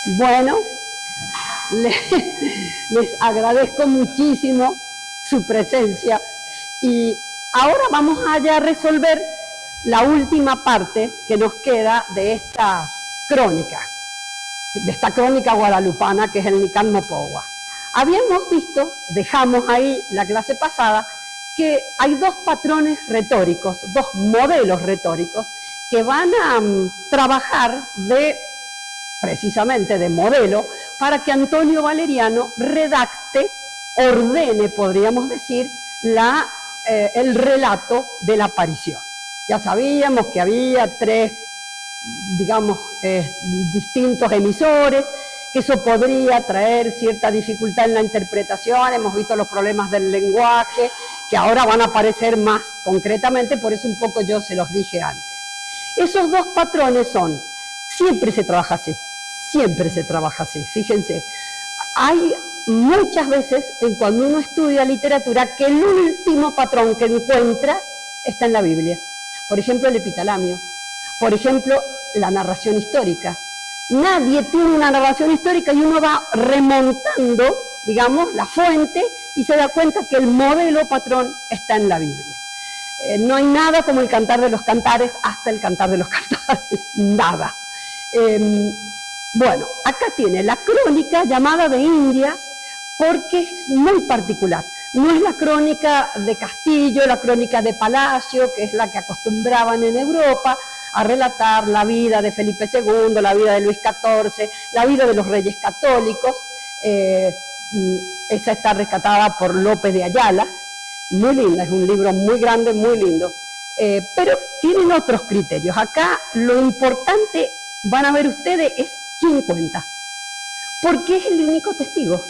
Bueno, le- les agradezco muchísimo su presencia y ahora vamos a ya resolver la última parte que nos queda de esta crónica guadalupana que es el Nican Mopowa. Habíamos visto, dejamos ahí la clase pasada, que hay dos patrones retóricos, dos modelos retóricos que van a trabajar precisamente de modelo, para que Antonio Valeriano redacte, ordene, podríamos decir, el relato de la aparición. Ya sabíamos que había tres, digamos, distintos emisores, que eso podría traer cierta dificultad en la interpretación. Hemos visto los problemas del lenguaje, que ahora van a aparecer más concretamente, por eso un poco yo se los dije antes. Esos dos patrones siempre se trabaja así, fíjense. Hay muchas veces, cuando uno estudia literatura, que el último patrón que encuentra está en la Biblia. Por ejemplo, el epitalamio. Por ejemplo, la narración histórica. Nadie tiene una narración histórica y uno va remontando, digamos, la fuente y se da cuenta que el modelo patrón está en la Biblia. No hay nada como el Cantar de los Cantares hasta el Cantar de los Cantares, nada. Bueno, acá tiene la crónica llamada de Indias porque es muy particular. No es la crónica de Castillo, la crónica de Palacio, que es la que acostumbraban en Europa a relatar la vida de Felipe II, la vida de Luis XIV, la vida de los reyes católicos. Esa está rescatada por López de Ayala, muy linda, es un libro muy grande, muy lindo. Pero tienen otros criterios. Acá lo importante, van a ver ustedes, es quién cuenta. Porque es el único testigo,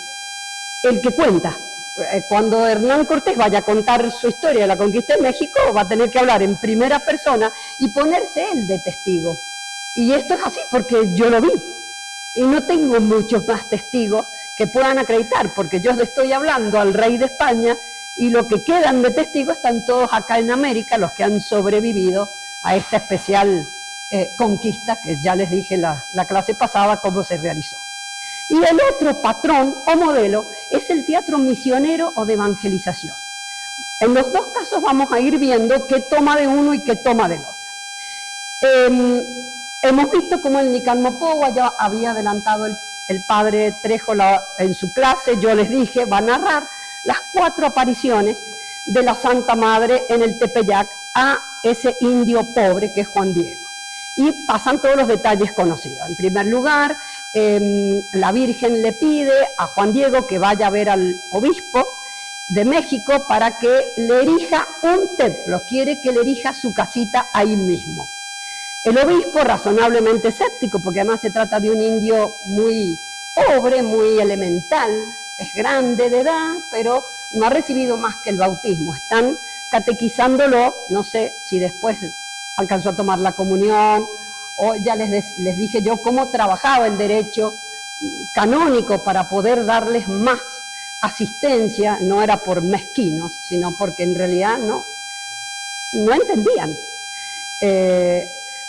el que cuenta. Cuando Hernán Cortés vaya a contar su historia de la conquista de México, va a tener que hablar en primera persona y ponerse él de testigo. Y esto es así porque yo lo vi. Y no tengo muchos más testigos que puedan acreditar, porque yo le estoy hablando al rey de España y lo que quedan de testigos están todos acá en América, los que han sobrevivido a esta especial conquista, que ya les dije la clase pasada cómo se realizó. Y el otro patrón o modelo es el teatro misionero o de evangelización. En los dos casos vamos a ir viendo qué toma de uno y qué toma del otro. Hemos visto cómo el Nican Mopowa ya había adelantado el padre Trejo en su clase. Yo les dije, va a narrar las 4 apariciones de la Santa Madre en el Tepeyac a ese indio pobre que es Juan Diego. Y pasan todos los detalles conocidos. En primer lugar, la Virgen le pide a Juan Diego que vaya a ver al obispo de México para que le erija un templo, quiere que le erija su casita ahí mismo. El obispo, razonablemente escéptico, porque además se trata de un indio muy pobre, muy elemental, es grande de edad, pero no ha recibido más que el bautismo. Están catequizándolo, no sé si después alcanzó a tomar la comunión, o ya les dije yo cómo trabajaba el derecho canónico para poder darles más asistencia. No era por mezquinos, sino porque en realidad no entendían.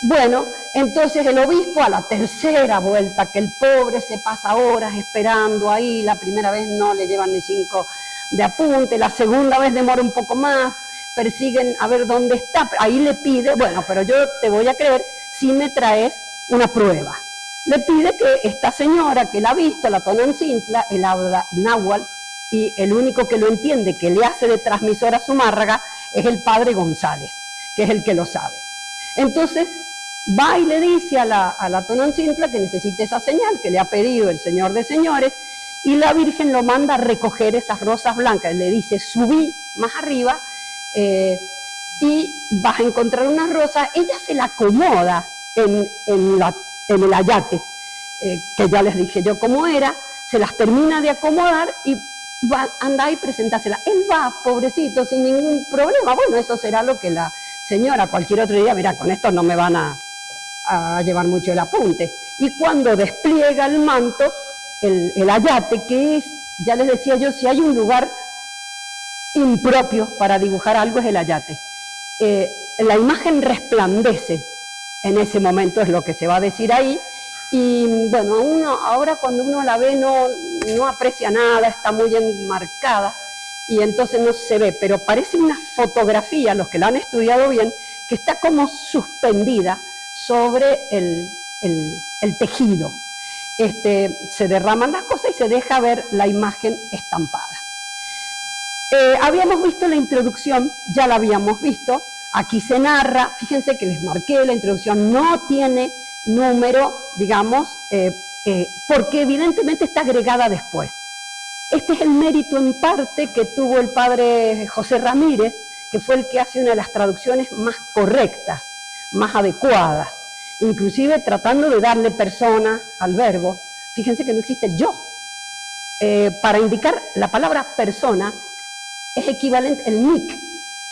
Bueno, entonces el obispo a la tercera vuelta, que el pobre se pasa horas esperando ahí, la primera vez no le llevan ni 5 de apunte, la segunda vez demora un poco más, persiguen a ver dónde está, ahí le pide, bueno, pero yo te voy a creer si me traes una prueba. Le pide que esta señora que la ha visto, la Tonancintla, él habla náhuatl, y el único que lo entiende, que le hace de transmisora a Zumárraga, es el padre González, que es el que lo sabe. Entonces va y le dice a la Tonancintla que necesita esa señal que le ha pedido el señor de señores, y la Virgen lo manda a recoger esas rosas blancas. Le dice, subí más arriba y vas a encontrar unas rosas. Ella se la acomoda en el ayate, que ya les dije yo cómo era, se las termina de acomodar y anda y presentársela. Él va, pobrecito, sin ningún problema. Bueno, eso será lo que la señora cualquier otro día, mira, con esto no me van a llevar mucho el apunte. Y cuando despliega el manto, el ayate, que es, ya les decía yo, si hay un lugar impropio para dibujar algo es el ayate. La imagen resplandece en ese momento, es lo que se va a decir ahí, Y bueno, ahora cuando uno la ve no aprecia nada, está muy enmarcada y entonces no se ve, pero parece una fotografía, los que la han estudiado bien, que está como suspendida sobre el tejido. Se derraman las cosas y se deja ver la imagen estampada. Habíamos visto la introducción, ya la habíamos visto, aquí se narra, fíjense que les marqué, la introducción no tiene número, digamos, porque evidentemente está agregada después. Este es el mérito en parte que tuvo el padre José Ramírez, que fue el que hace una de las traducciones más correctas, más adecuadas, inclusive tratando de darle persona al verbo. Fíjense que no existe el yo. Para indicar la palabra persona es equivalente, el nick,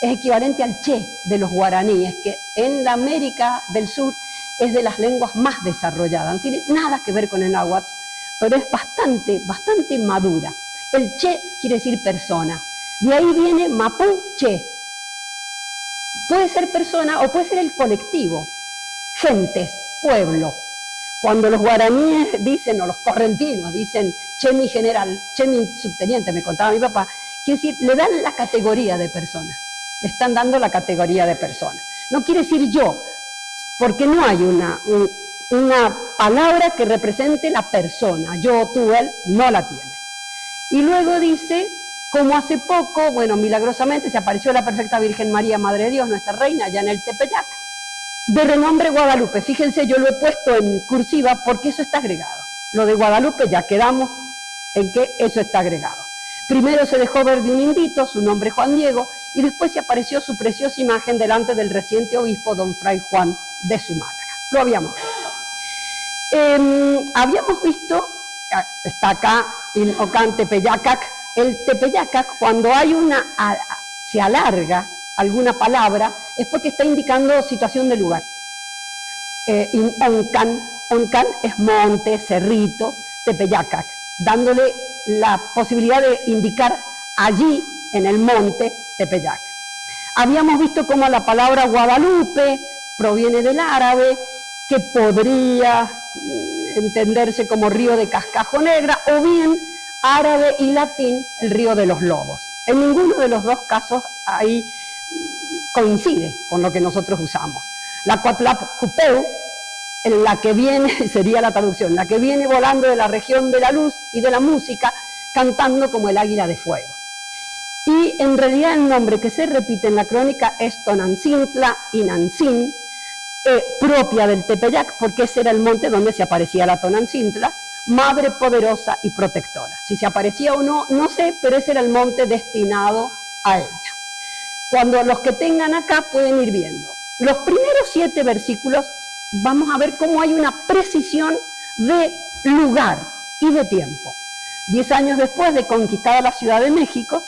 es equivalente al che de los guaraníes, que en la América del Sur es de las lenguas más desarrolladas, no tiene nada que ver con el náhuatl, pero es bastante madura. El che quiere decir persona, de ahí viene mapuche. Puede ser persona o puede ser el colectivo, gentes, pueblo. Cuando los guaraníes dicen, o los correntinos dicen, che mi general, che mi subteniente, me contaba mi papá, quiere decir, le dan la categoría de persona, le están dando la categoría de persona. No quiere decir yo, porque no hay una palabra que represente la persona, yo, tú, él, no la tiene. Y luego dice, como hace poco, bueno, milagrosamente se apareció la perfecta Virgen María, Madre de Dios, nuestra reina, allá en el Tepeyac, de renombre Guadalupe. Fíjense, yo lo he puesto en cursiva porque eso está agregado. Lo de Guadalupe ya quedamos en que eso está agregado. Primero se dejó ver de un indito, su nombre Juan Diego, y después se apareció su preciosa imagen delante del reciente obispo don Fray Juan de Zumárraga. Lo habíamos visto. Habíamos visto, está acá, en Ocán Tepeyacac, el Tepeyacac, cuando hay se alarga alguna palabra, es porque está indicando situación de lugar. Oncan es monte, cerrito, Tepeyacac, dándole la posibilidad de indicar allí, en el monte, Tepeyac. Habíamos visto cómo la palabra Guadalupe proviene del árabe, que podría entenderse como río de cascajo negra, o bien árabe y latín, el río de los lobos. En ninguno de los dos casos ahí coincide con lo que nosotros usamos. La Coatlapcupeu, en la que viene, sería la traducción, la que viene volando de la región de la luz y de la música, cantando como el águila de fuego. Y en realidad el nombre que se repite en la crónica es Tonancintla y Nancín, propia del Tepeyac, porque ese era el monte donde se aparecía la Tonancintla, madre poderosa y protectora. Si se aparecía o no, no sé, pero ese era el monte destinado a ella. Cuando los que tengan acá pueden ir viendo. Los primeros 7 versículos vamos a ver cómo hay una precisión de lugar y de tiempo. 10 años después de conquistada la Ciudad de México,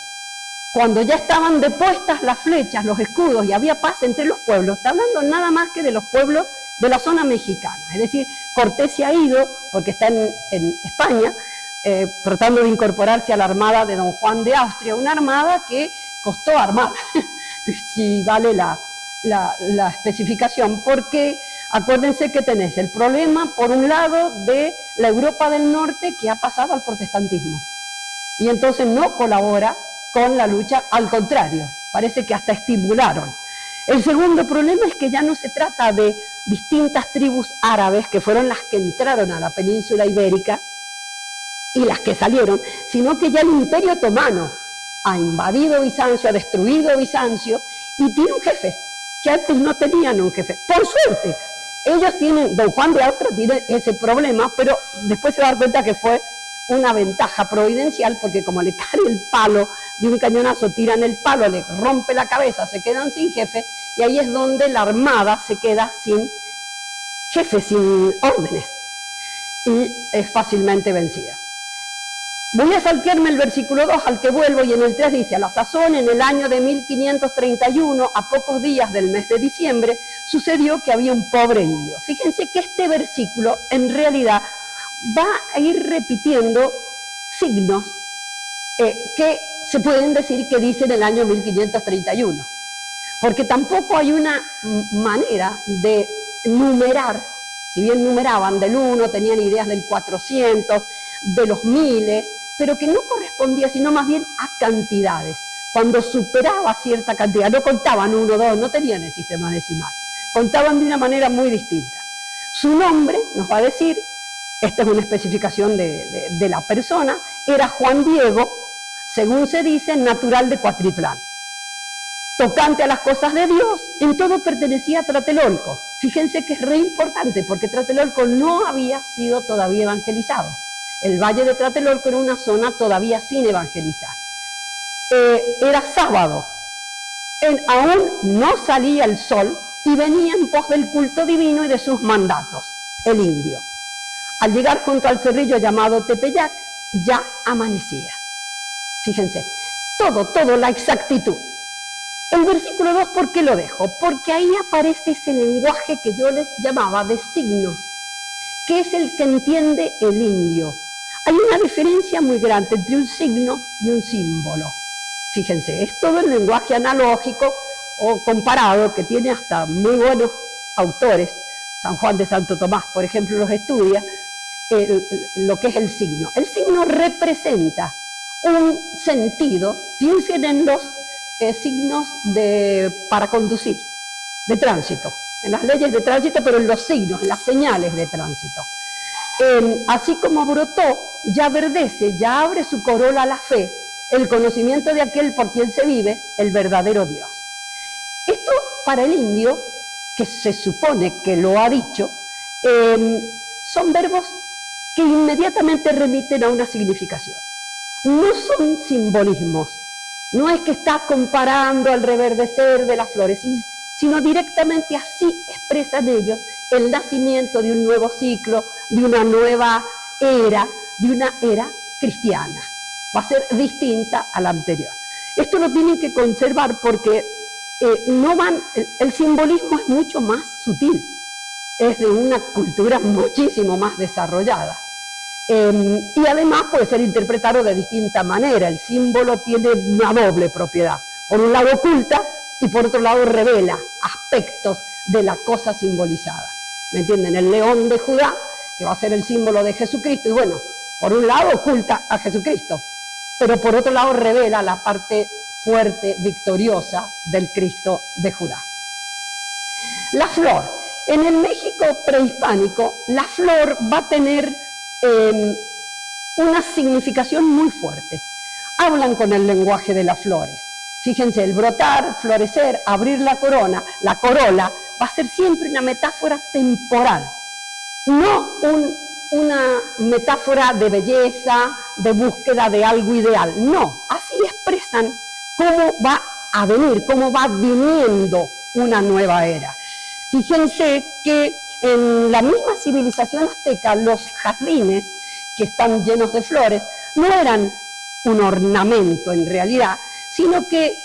cuando ya estaban depuestas las flechas, los escudos y había paz entre los pueblos, está hablando nada más que de los pueblos de la zona mexicana. Es decir, Cortés se ha ido, porque está en España, tratando de incorporarse a la armada de don Juan de Austria, una armada que costó armar, si vale la especificación, porque acuérdense que tenés el problema, por un lado, de la Europa del Norte que ha pasado al protestantismo, y entonces no colabora con la lucha, al contrario, parece que hasta estimularon. El segundo problema es que ya no se trata de distintas tribus árabes que fueron las que entraron a la península ibérica y las que salieron, sino que ya el Imperio Otomano ha invadido Bizancio, ha destruido Bizancio y tiene un jefe, que antes no tenían un jefe. Por suerte, ellos tienen, don Juan de Austria tiene ese problema, pero después se va a dar cuenta que fue una ventaja providencial, porque como le cae el palo de un cañonazo, tiran el palo, le rompe la cabeza, se quedan sin jefe, y ahí es donde la armada se queda sin jefe, sin órdenes, y es fácilmente vencida. Voy a saltearme el versículo 2 al que vuelvo, y en el 3 dice: a la sazón, en el año de 1531, a pocos días del mes de diciembre, sucedió que había un pobre indio. Fíjense que este versículo en realidad va a ir repitiendo signos que se pueden decir que dicen el año 1531, porque tampoco hay una manera de numerar Si bien numeraban del 1, tenían ideas del 400, de los miles, pero que no correspondía sino más bien a cantidades. Cuando superaba cierta cantidad, no contaban 1, 2, no tenían el sistema decimal, contaban de una manera muy distinta. Su nombre, nos va a decir, esta es una especificación de la persona, era Juan Diego, según se dice, natural de Cuautitlán. Tocante a las cosas de Dios, en todo pertenecía a Tlatelolco. Fíjense que es re importante, porque Tlatelolco no había sido todavía evangelizado. El valle de Tlatelolco era una zona todavía sin evangelizar. Era sábado, aún no salía el sol y venía en pos del culto divino y de sus mandatos, el indio. Al llegar junto al cerrillo llamado Tepeyac, ya amanecía. Fíjense, todo, la exactitud. El versículo 2, ¿por qué lo dejo? Porque ahí aparece ese lenguaje que yo les llamaba de signos, que es el que entiende el indio. Hay una diferencia muy grande entre un signo y un símbolo. Fíjense, es todo el lenguaje analógico o comparado que tiene hasta muy buenos autores. San Juan de Santo Tomás, por ejemplo, los estudia, lo que es el signo. El signo representa un sentido, piensen en los signos para conducir, de tránsito, en las leyes de tránsito, pero en los signos, en las señales de tránsito. Así como brotó, ya verdece, ya abre su corola a la fe, el conocimiento de aquel por quien se vive, el verdadero Dios. Esto para el indio, que se supone que lo ha dicho, son verbos que inmediatamente remiten a una significación. No son simbolismos, no es que está comparando al reverdecer de las flores, sino directamente así expresan ellos el nacimiento de un nuevo ciclo, de una nueva era, de una era cristiana. Va a ser distinta a la anterior. Esto lo tienen que conservar porque el simbolismo es mucho más sutil, es de una cultura muchísimo más desarrollada. Y además puede ser interpretado de distinta manera. El símbolo tiene una doble propiedad. Por un lado oculta y por otro lado revela aspectos de la cosa simbolizada. ¿Me entienden? El león de Judá, que va a ser el símbolo de Jesucristo, y bueno, por un lado oculta a Jesucristo, pero por otro lado revela la parte fuerte, victoriosa del Cristo de Judá. La flor. En el México prehispánico, la flor va a tener una significación muy fuerte. Hablan con el lenguaje de las flores. Fíjense, el brotar, florecer, abrir la corola, va a ser siempre una metáfora temporal, no una metáfora de belleza, de búsqueda de algo ideal. No, así expresan cómo va a venir, cómo va viniendo una nueva era. Fíjense que en la misma civilización azteca, los jardines, que están llenos de flores, no eran un ornamento en realidad, sino que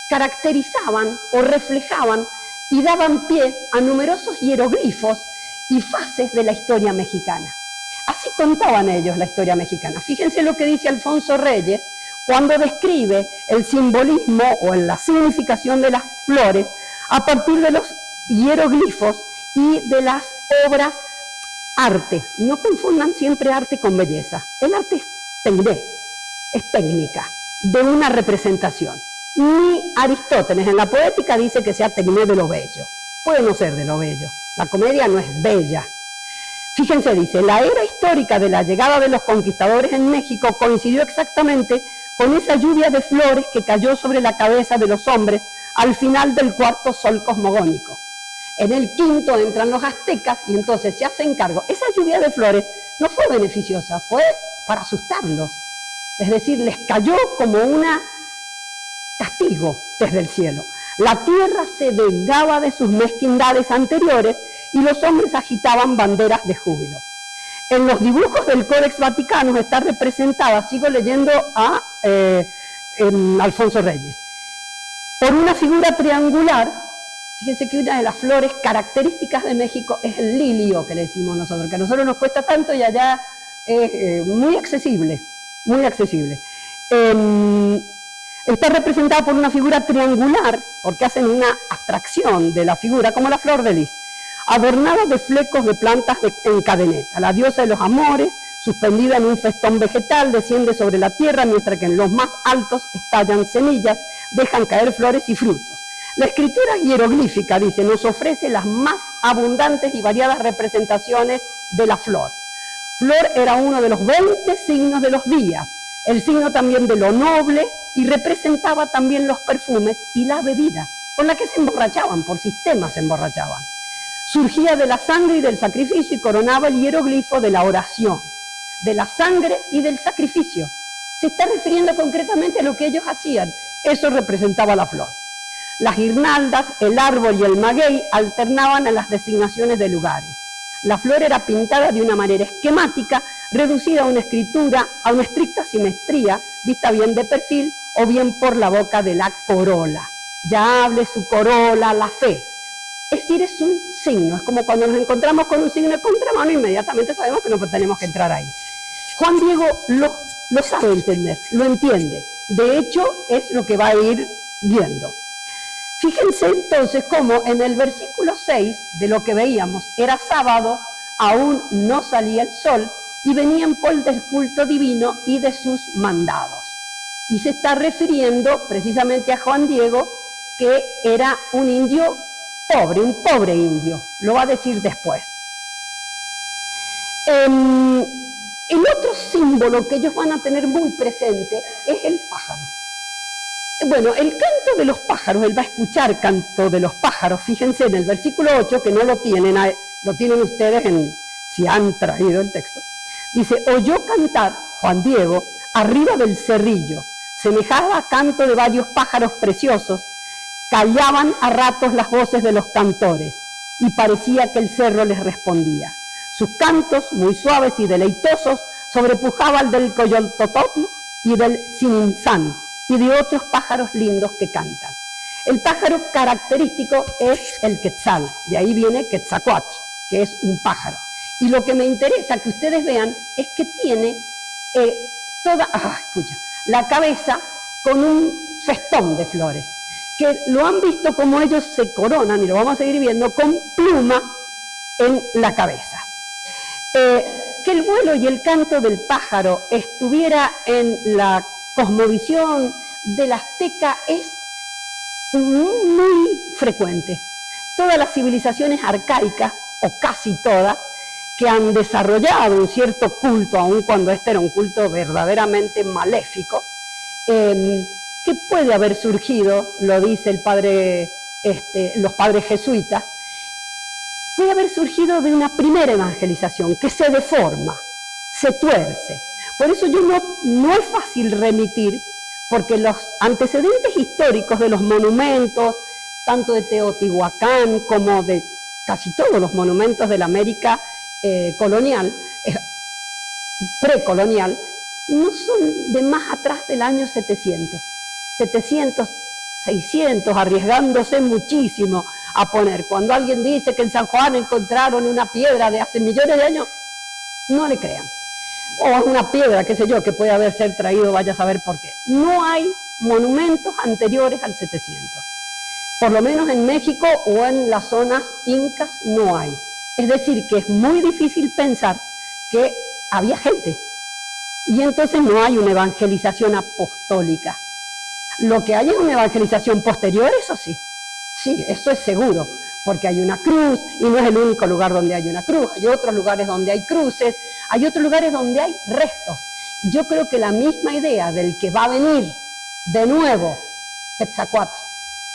caracterizaban o reflejaban y daban pie a numerosos hieroglifos y fases de la historia mexicana. Así contaban ellos la historia mexicana. Fíjense lo que dice Alfonso Reyes cuando describe el simbolismo o la significación de las flores a partir de los hieroglifos y de las obras arte. No confundan siempre arte con belleza. El arte es técnica de una representación. Ni Aristóteles en la poética dice que sea tecné de lo bello. Puede no ser de lo bello. La comedia no es bella. Fíjense, dice, la era histórica de la llegada de los conquistadores en México coincidió exactamente con esa lluvia de flores que cayó sobre la cabeza de los hombres al final del cuarto sol cosmogónico. En el quinto entran los aztecas y entonces se hacen cargo. Esa lluvia de flores no fue beneficiosa, fue para asustarlos. Es decir, les cayó como un castigo desde el cielo. La tierra se vengaba de sus mezquindades anteriores y los hombres agitaban banderas de júbilo. En los dibujos del Códex Vaticano está representada, sigo leyendo a Alfonso Reyes, por una figura triangular. Fíjense que una de las flores características de México es el lirio, que le decimos nosotros, que a nosotros nos cuesta tanto y allá es muy accesible, muy accesible. Está representada por una figura triangular, porque hacen una abstracción de la figura, como la flor de lis. adornada de flecos de plantas en cadeneta. La diosa de los amores, suspendida en un festón vegetal, desciende sobre la tierra, mientras que en los más altos estallan semillas, dejan caer flores y frutos. La escritura hieroglífica, dice, nos ofrece las más abundantes y variadas representaciones de la flor. Flor era uno de los 20 signos de los días, el signo también de lo noble, y representaba también los perfumes y la bebida, con la que se emborrachaban, por sistema se emborrachaban. Surgía de la sangre y del sacrificio y coronaba el hieroglifo de la oración, de la sangre y del sacrificio. Se está refiriendo concretamente a lo que ellos hacían. Eso representaba la flor. Las guirnaldas, el árbol y el maguey alternaban a las designaciones de lugares. La flor era pintada de una manera esquemática, reducida a una escritura, a una estricta simetría, vista bien de perfil o bien por la boca de la corola. Ya hable su corola, la fe. Es decir, es un signo. Es como cuando nos encontramos con un signo de contramano, inmediatamente sabemos que no tenemos que entrar ahí. Juan Diego lo sabe entender, lo entiende. De hecho, es lo que va a ir viendo. Fíjense entonces cómo en el versículo 6 de lo que veíamos, era sábado, aún no salía el sol, y venía en pos del culto divino y de sus mandados. Y se está refiriendo precisamente a Juan Diego, que era un indio pobre, un pobre indio, lo va a decir después. El otro símbolo que ellos van a tener muy presente es el pájaro. Bueno, el canto de los pájaros, él va a escuchar canto de los pájaros, fíjense en el versículo 8, que no lo tienen ustedes si han traído el texto. Dice, oyó cantar Juan Diego arriba del cerrillo, semejaba a canto de varios pájaros preciosos, callaban a ratos las voces de los cantores, y parecía que el cerro les respondía. Sus cantos, muy suaves y deleitosos, sobrepujaban del coyoltototl y del sininzán, y de otros pájaros lindos que cantan. El pájaro característico es el quetzal, de ahí viene Quetzalcóatl, que es un pájaro. Y lo que me interesa que ustedes vean es que tiene la cabeza con un festón de flores, que lo han visto como ellos se coronan, y lo vamos a seguir viendo, con plumas en la cabeza. Que el vuelo y el canto del pájaro estuviera en la cosmovisión del azteca es muy frecuente. Todas las civilizaciones arcaicas, o casi todas, que han desarrollado un cierto culto, aun cuando este era un culto verdaderamente maléfico, que puede haber surgido, lo dice los padres jesuitas, puede haber surgido de una primera evangelización que se deforma, se tuerce. Por eso no es fácil remitir, porque los antecedentes históricos de los monumentos, tanto de Teotihuacán como de casi todos los monumentos de la América colonial, precolonial, no son de más atrás del año 700, 600, arriesgándose muchísimo a poner. Cuando alguien dice que en San Juan encontraron una piedra de hace millones de años, no le crean. O una piedra, qué sé yo, que puede haber ser traído, vaya a saber por qué. No hay monumentos anteriores al 700. Por lo menos en México o en las zonas incas no hay. Es decir, que es muy difícil pensar que había gente. Y entonces no hay una evangelización apostólica. Lo que hay es una evangelización posterior, eso sí. Sí, eso es seguro, porque hay una cruz, y no es el único lugar donde hay una cruz. Hay otros lugares donde hay cruces, hay otros lugares donde hay restos. Yo creo que la misma idea del que va a venir de nuevo Quetzalcóatl,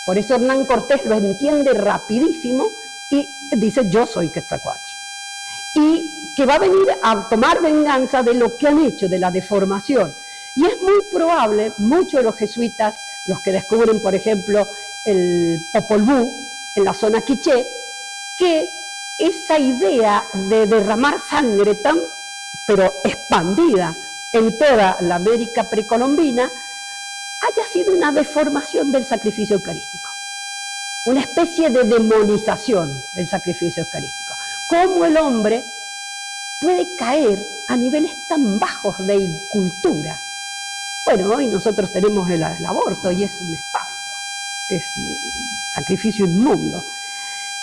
por eso Hernán Cortés lo entiende rapidísimo y dice, yo soy Quetzalcóatl. Y que va a venir a tomar venganza de lo que han hecho, de la deformación. Y es muy probable, muchos de los jesuitas, los que descubren, por ejemplo, el Popol Vuh, en la zona quiché, que esa idea de derramar sangre pero expandida en toda la América precolombina, haya sido una deformación del sacrificio eucarístico, una especie de demonización del sacrificio eucarístico. ¿Cómo el hombre puede caer a niveles tan bajos de incultura? Bueno, hoy nosotros tenemos el aborto y es un espanto, es un sacrificio inmundo.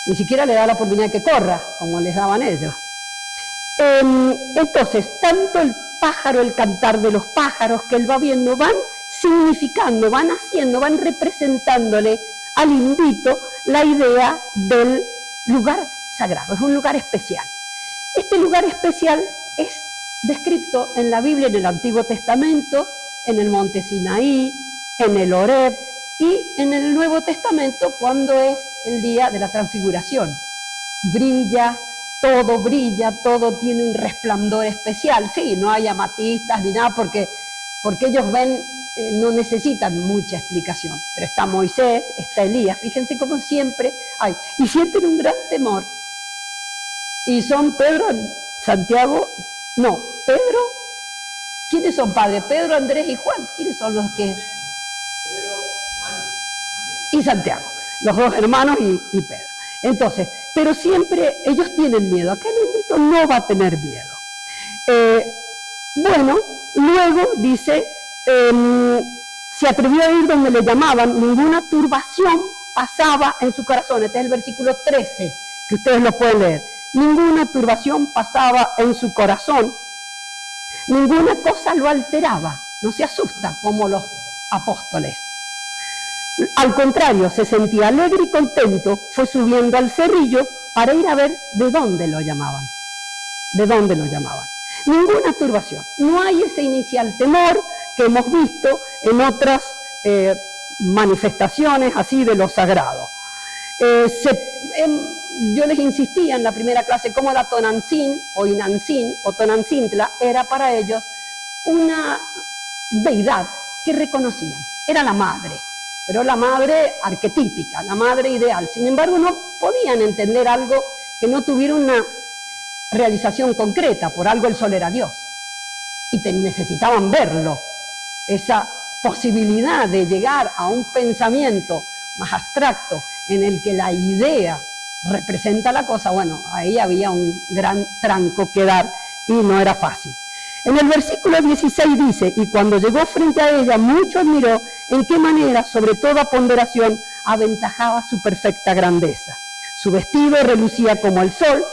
Ni siquiera le da la oportunidad que corra, como les daban ellos. Entonces, tanto el pájaro, el cantar de los pájaros que él va viendo, van significando, van haciendo, van representándole al indito la idea del lugar sagrado. Es un lugar especial. Este lugar especial es descrito en la Biblia, en el Antiguo Testamento, en el monte Sinaí, en el Horeb y en el Nuevo Testamento cuando es el día de la transfiguración. Brilla, todo tiene un resplandor especial. Sí, no hay amatistas ni nada porque ellos ven, no necesitan mucha explicación. Pero está Moisés, está Elías, fíjense cómo siempre hay. Y sienten un gran temor. Y son Pedro, Santiago, no, Pedro, ¿quiénes son padres? Pedro, Andrés y Juan, ¿quiénes son los que? Pedro, Juan y Santiago, los dos hermanos y Pedro. Entonces, pero siempre ellos tienen miedo, aquel indito no va a tener miedo. Bueno, luego dice, se atrevió a ir donde le llamaban, ninguna turbación pasaba en su corazón. Este es el versículo 13, que ustedes lo pueden leer. Ninguna turbación pasaba en su corazón, ninguna cosa lo alteraba, no se asusta como los apóstoles. Al contrario, se sentía alegre y contento, fue subiendo al cerrillo para ir a ver de dónde lo llamaban. ¿De dónde lo llamaban? Ninguna turbación. No hay ese inicial temor que hemos visto en otras manifestaciones así de lo sagrado. Yo les insistía en la primera clase cómo la Tonantzin o Inantzin o Tonantzintla era para ellos una deidad que reconocían. Era la madre, pero la madre arquetípica, la madre ideal. Sin embargo, no podían entender algo que no tuviera una realización concreta, por algo el sol era Dios. Y necesitaban verlo, esa posibilidad de llegar a un pensamiento más abstracto en el que la idea representa la cosa. Bueno, ahí había un gran tranco que dar y no era fácil. En el versículo 16 dice, y cuando llegó frente a ella, mucho admiró en qué manera, sobre toda ponderación, aventajaba su perfecta grandeza. Su vestido relucía como el sol,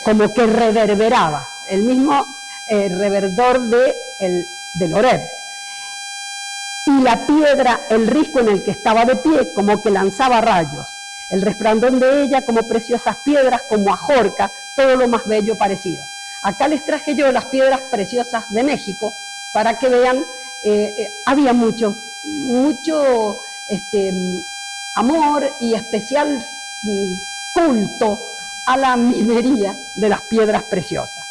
como que reverberaba, el mismo reverdor del Horeb. Y la piedra, el risco en el que estaba de pie, como que lanzaba rayos. El resplandor de ella como preciosas piedras, como ajorca, todo lo más bello parecido. Acá les traje yo las piedras preciosas de México, para que vean, había mucho amor y especial culto a la minería de las piedras preciosas.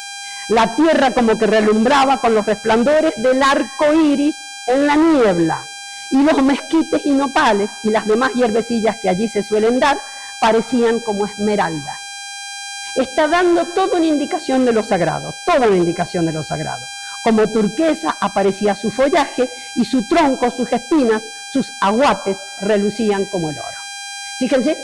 La tierra como que relumbraba con los resplandores del arco iris en la niebla, y los mezquites y nopales y las demás hierbecillas que allí se suelen dar parecían como esmeraldas. Está dando toda una indicación de lo sagrado, toda una indicación de lo sagrado. Como turquesa aparecía su follaje y su tronco, sus espinas, sus aguates relucían como el oro. Fíjense,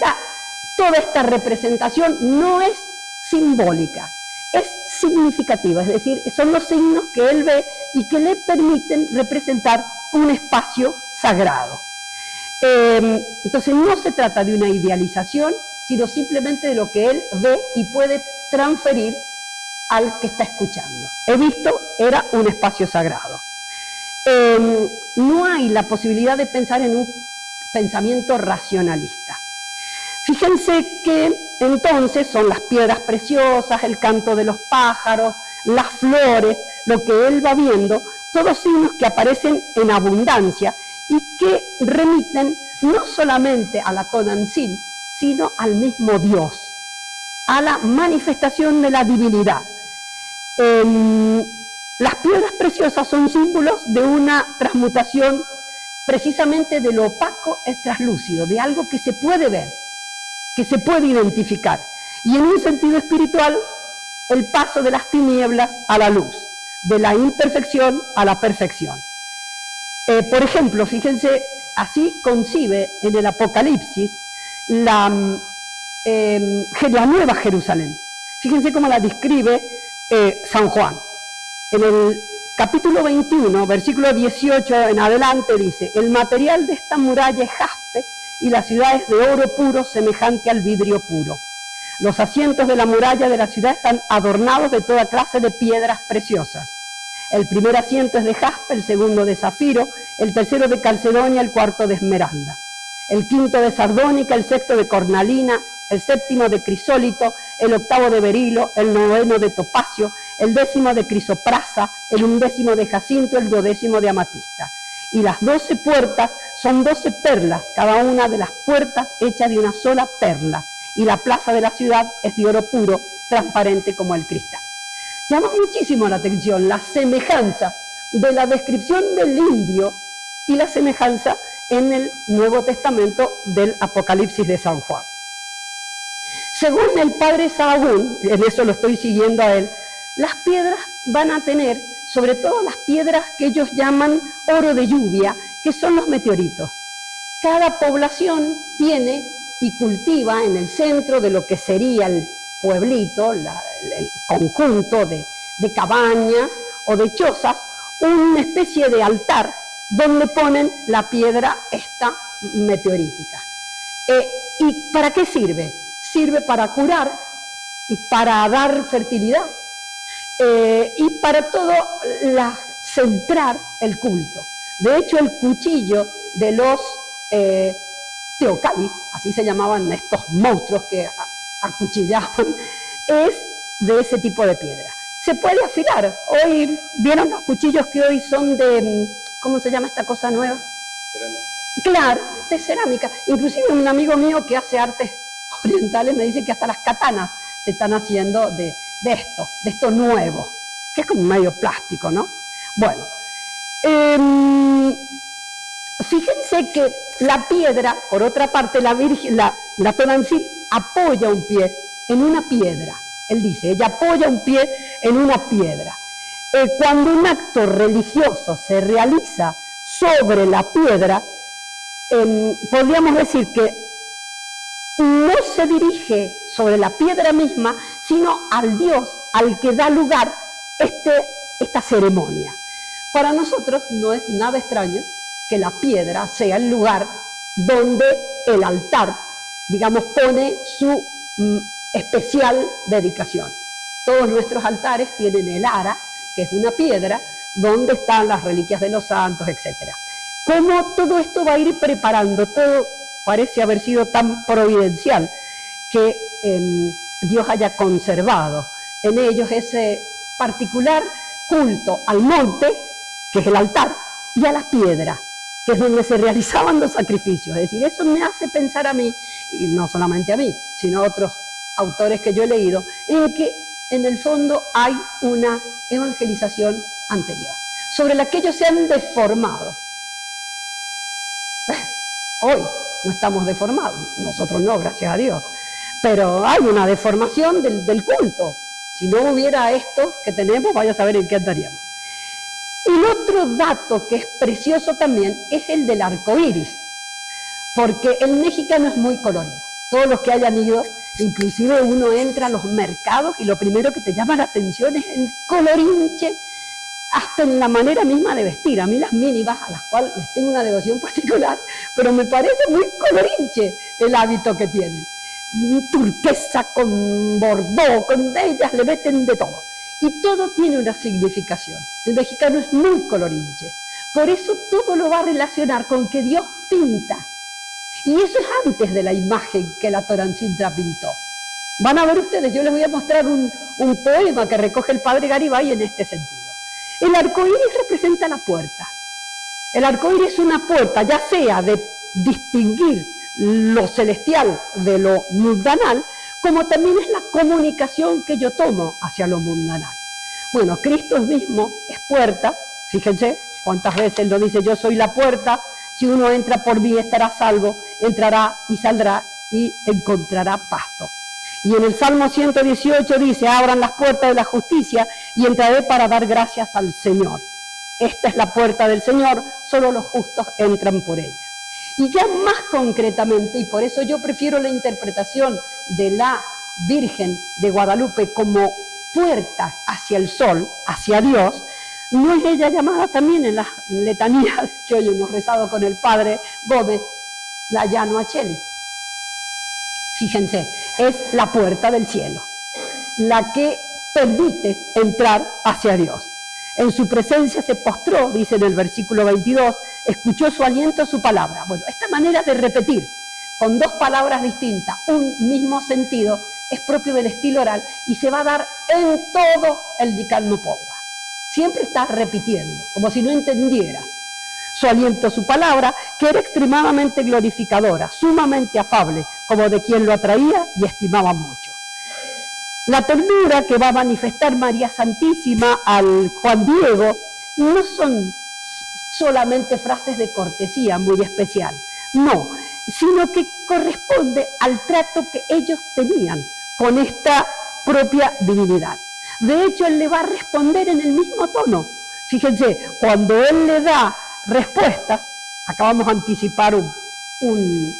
toda esta representación no es simbólica, es significativa, es decir, son los signos que él ve y que le permiten representar un espacio sagrado. Entonces no se trata de una idealización, sino simplemente de lo que él ve y puede transferir al que está escuchando. He visto, era un espacio sagrado. No hay la posibilidad de pensar en un pensamiento racionalista. Fíjense que entonces son las piedras preciosas, el canto de los pájaros, las flores, lo que él va viendo, todos signos que aparecen en abundancia y que remiten no solamente a la Tonantzin, sino al mismo Dios, a la manifestación de la divinidad. Las piedras preciosas son símbolos de una transmutación precisamente de lo opaco al traslúcido, de algo que se puede ver, que se puede identificar. Y en un sentido espiritual, el paso de las tinieblas a la luz, de la imperfección a la perfección. Por ejemplo, fíjense, así concibe en el Apocalipsis la Nueva Jerusalén. Fíjense cómo la describe San Juan. En el capítulo 21, versículo 18 en adelante dice, el material de esta muralla es jaspe y la ciudad es de oro puro semejante al vidrio puro. Los asientos de la muralla de la ciudad están adornados de toda clase de piedras preciosas. El primer asiento es de jaspe, el segundo de zafiro, el tercero de calcedonia, el cuarto de esmeralda, el quinto de sardónica, el sexto de cornalina, el séptimo de crisólito, el octavo de berilo, el noveno de topacio, el décimo de crisoprasa, el undécimo de jacinto, el duodécimo de amatista. Y las 12 puertas son 12 perlas, cada una de las puertas hecha de una sola perla. Y la plaza de la ciudad es de oro puro, transparente como el cristal. Llama muchísimo la atención la semejanza de la descripción del indio y la semejanza en el Nuevo Testamento del Apocalipsis de San Juan. Según el padre Sahagún, en eso lo estoy siguiendo a él, las piedras van a tener, sobre todo las piedras que ellos llaman oro de lluvia, que son los meteoritos. Cada población tiene y cultiva en el centro de lo que sería el pueblito, el conjunto de cabañas o de chozas, una especie de altar donde ponen la piedra esta meteorítica. ¿Y para qué sirve? Sirve para curar, para dar fertilidad y para todo centrar el culto. De hecho, el cuchillo de los teocalis, así se llamaban estos monstruos que acuchillaban, es de ese tipo de piedra. Se puede afilar. Hoy, ¿vieron los cuchillos que hoy son de, ¿cómo se llama esta cosa nueva? Cerámica. Claro, de cerámica. Inclusive un amigo mío que hace orientales me dice que hasta las katanas se están haciendo de esto nuevo, que es como medio plástico, ¿no? Bueno, fíjense que la piedra, por otra parte, la Tonancín apoya un pie en una piedra. Él dice, ella apoya un pie en una piedra. Cuando un acto religioso se realiza sobre la piedra, podríamos decir que no se dirige sobre la piedra misma, sino al Dios al que da lugar esta ceremonia. Para nosotros no es nada extraño que la piedra sea el lugar donde el altar, digamos, pone su especial dedicación. Todos nuestros altares tienen el ara, que es una piedra, donde están las reliquias de los santos, etc. ¿Cómo todo esto va a ir preparando? Todo parece haber sido tan providencial que Dios haya conservado en ellos ese particular culto al monte, que es el altar, y a la piedra, que es donde se realizaban los sacrificios. Es decir, eso me hace pensar a mí, y no solamente a mí, sino a otros autores que yo he leído, en que en el fondo hay una evangelización anterior, sobre la que ellos se han deformado. Hoy no estamos deformados, nosotros no, gracias a Dios, pero hay una deformación del culto. Si no hubiera esto que tenemos, vaya a saber en qué andaríamos. El otro dato que es precioso también es el del arco iris, porque el mexicano es muy colorido. Todos los que hayan ido, inclusive uno entra a los mercados y lo primero que te llama la atención es el colorinche, hasta en la manera misma de vestir. A mí las mínivas, a las cuales les tengo una devoción particular, pero me parece muy colorinche el hábito que tienen. Turquesa con bordó, con ellas le meten de todo. Y todo tiene una significación. El mexicano es muy colorinche. Por eso todo lo va a relacionar con que Dios pinta. Y eso es antes de la imagen que la Torancintra pintó. Van a ver ustedes, yo les voy a mostrar un poema que recoge el padre Garibay en este sentido. El arco iris representa la puerta. El arco iris es una puerta, ya sea de distinguir lo celestial de lo mundanal, como también es la comunicación que yo tomo hacia lo mundanal. Bueno, Cristo mismo es puerta, fíjense cuántas veces lo dice, yo soy la puerta, si uno entra por mí estará salvo, entrará y saldrá y encontrará pasto. Y en el Salmo 118 dice, abran las puertas de la justicia y entraré para dar gracias al Señor. Esta es la puerta del Señor, solo los justos entran por ella. Y ya más concretamente, y por eso yo prefiero la interpretación de la Virgen de Guadalupe como puerta hacia el sol, hacia Dios, ¿no es ella llamada también en las letanías que hoy hemos rezado con el Padre Gómez, la Llano Acheli. Fíjense, es la puerta del cielo, la que permite entrar hacia Dios. En su presencia se postró, dice en el versículo 22, escuchó su aliento, su palabra. Bueno, esta manera de repetir con dos palabras distintas un mismo sentido es propio del estilo oral y se va a dar en todo el Dicalmopogua. Siempre estás repitiendo, como si no entendieras. Su aliento, su palabra, que era extremadamente glorificadora, sumamente afable, como de quien lo atraía y estimaba mucho. La ternura que va a manifestar María Santísima al Juan Diego no son solamente frases de cortesía muy especial, no, sino que corresponde al trato que ellos tenían con esta propia divinidad. De hecho, él le va a responder en el mismo tono. Fíjense, cuando él le da respuestas, acá vamos a anticipar un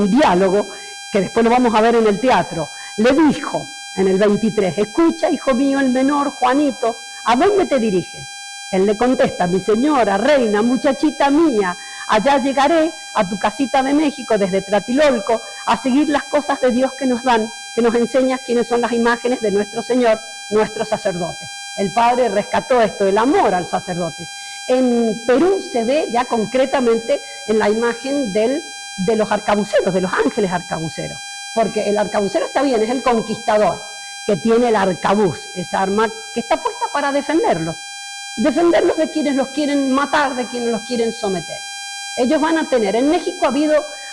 diálogo que después lo vamos a ver en el teatro. Le dijo en el 23, escucha, hijo mío, el menor, Juanito, ¿a dónde te diriges? Él le contesta, mi señora, reina, muchachita mía, allá llegaré a tu casita de México desde Tlatelolco a seguir las cosas de Dios que nos dan, que nos enseña quiénes son las imágenes de nuestro Señor, nuestro sacerdote. El Padre rescató esto, el amor al sacerdote. En Perú se ve ya concretamente en la imagen de los arcabuceros, de los ángeles arcabuceros, porque el arcabucero está bien, es el conquistador, que tiene el arcabuz, esa arma que está puesta para defenderlos de quienes los quieren matar, de quienes los quieren someter. Ellos van a tener, en México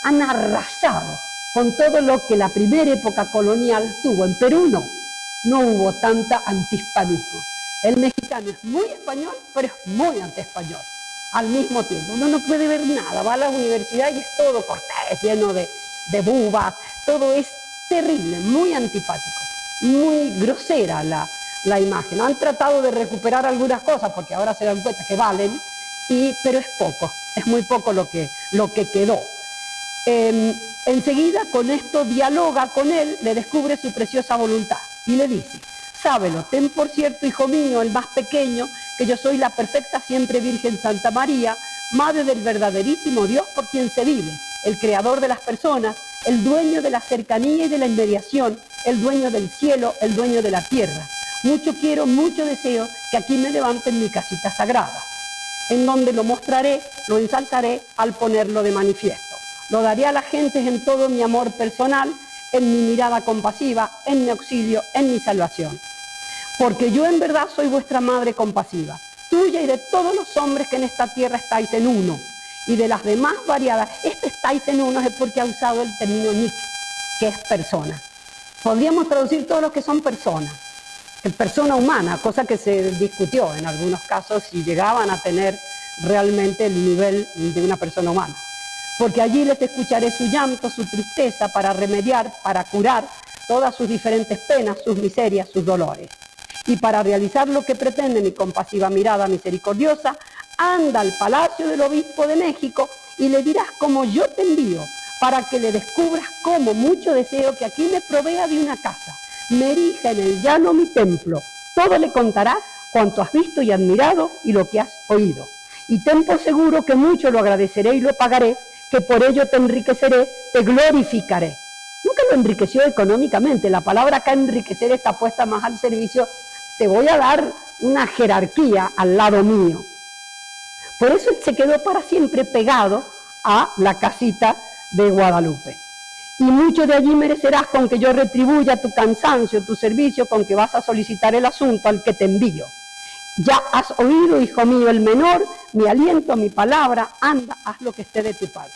han arrasado con todo lo que la primera época colonial tuvo. En Perú no hubo tanta antihispanismo. El mexicano es muy español, pero es muy antiespañol al mismo tiempo. Uno no puede ver nada, va a la universidad y es todo cortés, lleno de bubas, todo es terrible, muy antipático, muy grosera la imagen. Han tratado de recuperar algunas cosas porque ahora se dan cuenta que valen, pero es poco, es muy poco lo que quedó. Enseguida con esto dialoga con él, le descubre su preciosa voluntad y le dice, sábelo, ten por cierto, hijo mío, el más pequeño, que yo soy la perfecta siempre Virgen Santa María, madre del verdaderísimo Dios por quien se vive, el creador de las personas, el dueño de la cercanía y de la inmediación, el dueño del cielo, el dueño de la tierra. Mucho quiero, mucho deseo que aquí me levanten mi casita sagrada, en donde lo mostraré, lo ensalzaré al ponerlo de manifiesto. Lo daré a las gentes en todo mi amor personal, en mi mirada compasiva, en mi auxilio, en mi salvación. Porque yo en verdad soy vuestra madre compasiva, tuya y de todos los hombres que en esta tierra estáis en uno, y de las demás variadas. Este estáis en uno es porque ha usado el término nik, que es persona. Podríamos traducir todos los que son personas, persona humana, cosa que se discutió en algunos casos si llegaban a tener realmente el nivel de una persona humana. Porque allí les escucharé su llanto, su tristeza, para remediar, para curar todas sus diferentes penas, sus miserias, sus dolores. Y para realizar lo que pretende mi compasiva mirada misericordiosa, anda al palacio del obispo de México y le dirás cómo yo te envío, para que le descubras cómo mucho deseo que aquí me provea de una casa, me erija en el llano mi templo. Todo le contarás cuanto has visto y admirado y lo que has oído. Y ten por seguro que mucho lo agradeceré y lo pagaré, que por ello te enriqueceré, te glorificaré. Nunca lo enriqueció económicamente, la palabra acá enriquecer está puesta más al servicio, te voy a dar una jerarquía al lado mío. Por eso él se quedó para siempre pegado a la casita de Guadalupe. Y mucho de allí merecerás con que yo retribuya tu cansancio, tu servicio, con que vas a solicitar el asunto al que te envío. Ya has oído, hijo mío, el menor, mi aliento, mi palabra, anda, haz lo que esté de tu parte.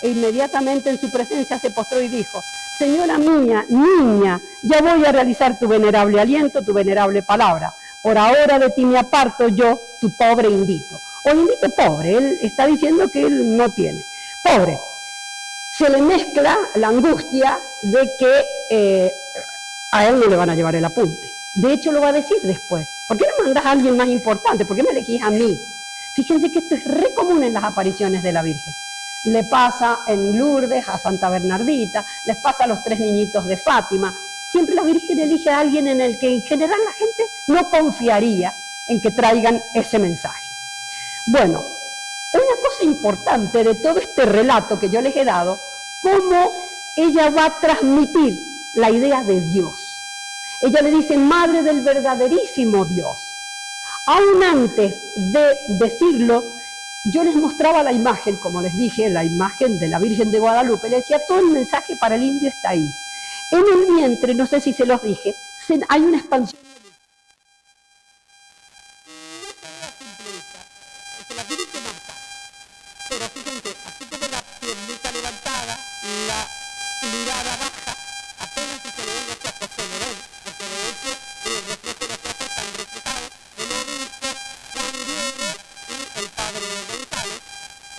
E inmediatamente en su presencia se postró y dijo, señora mía, niña, ya voy a realizar tu venerable aliento, tu venerable palabra. Por ahora de ti me aparto yo, tu pobre indito. O indito pobre, él está diciendo que él no tiene. Pobre. Se le mezcla la angustia de que a él no le van a llevar el apunte. De hecho, lo va a decir después. ¿Por qué no mandas a alguien más importante? ¿Por qué me elegís a mí? Fíjense que esto es re común en las apariciones de la Virgen. Le pasa en Lourdes a Santa Bernardita, les pasa a los 3 niñitos de Fátima. Siempre la Virgen elige a alguien en el que en general la gente no confiaría en que traigan ese mensaje. Bueno, una cosa importante de todo este relato que yo les he dado, cómo ella va a transmitir la idea de Dios. Ella le dice, madre del verdaderísimo Dios. Aún antes de decirlo, yo les mostraba la imagen, como les dije, la imagen de la Virgen de Guadalupe. Le decía, todo el mensaje para el indio está ahí. En el vientre, no sé si se los dije, hay una expansión. Pero fíjense, así como la piernita levantada, la mirada baja, apenas si se le ven los ojos, se le ven, porque de hecho el reflejo de los ojos están reflejados en el obispo Juan Diego y el padre González.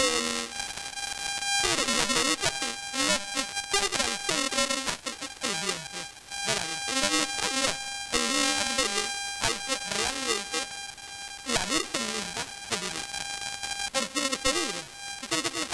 Pero y las manitas así, lo que cobra el centro de la imagen es el vientre de la Virgen, donde está Dios, en líneas bellas, al que realmente la Virgen misma se dirige. ¿Por quién se dirige? Fíjense que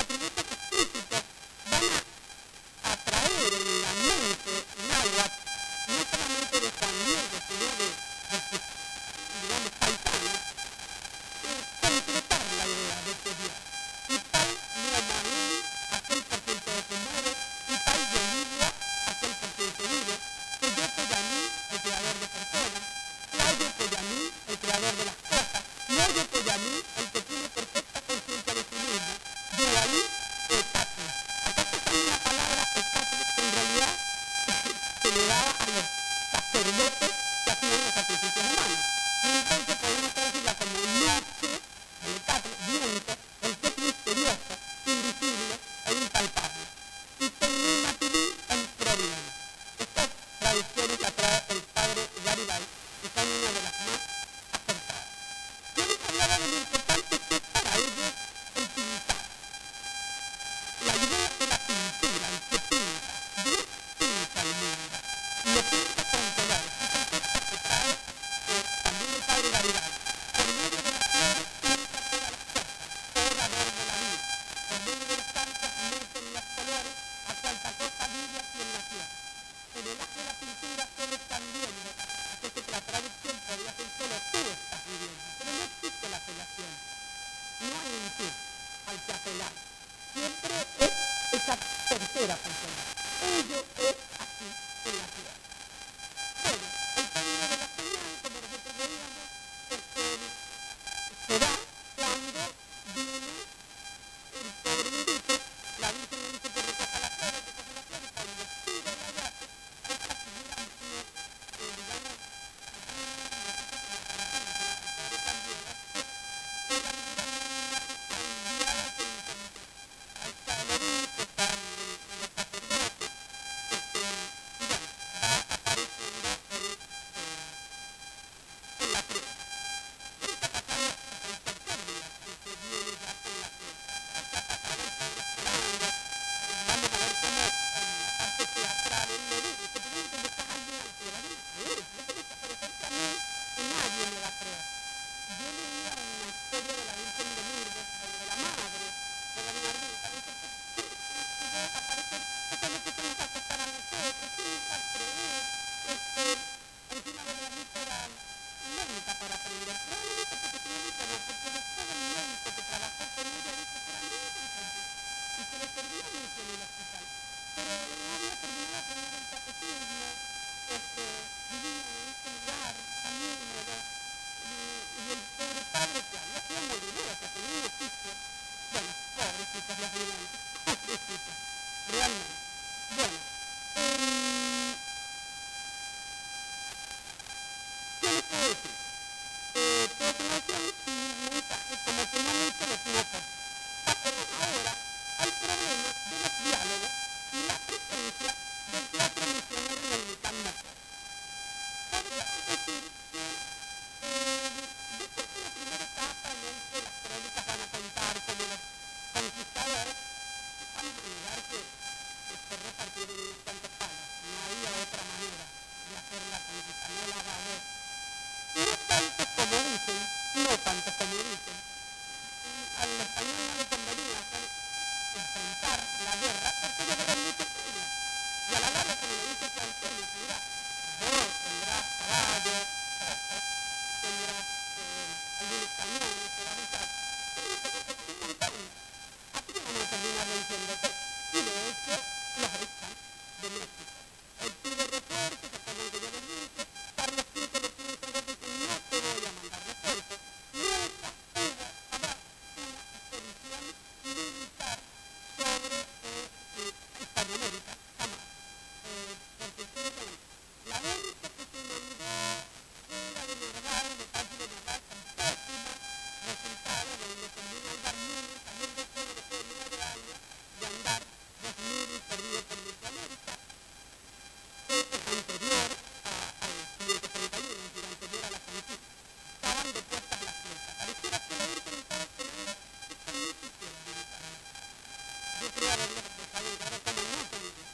creo haberles dejado en claro cómo no tenerlo.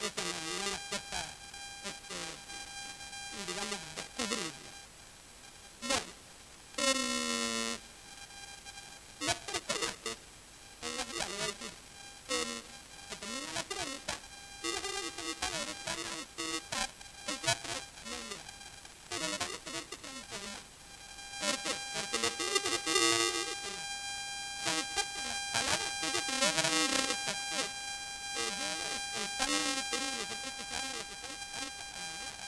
Eso no nos cuesta, digamos, descubrirlo. Bueno, los personajes en los diálogos, es decir, se termina la crónica y los evangelizadores van a utilizar el teatro medieval, pero lo van a tener que transformar. ¿Por qué? Porque lo tienen que decir en lengua indígena. Son pocas las palabras que ellos logran recoger. Yo, estando en el Perú, nosotros escuchábamos lo que son cantos aldeanas,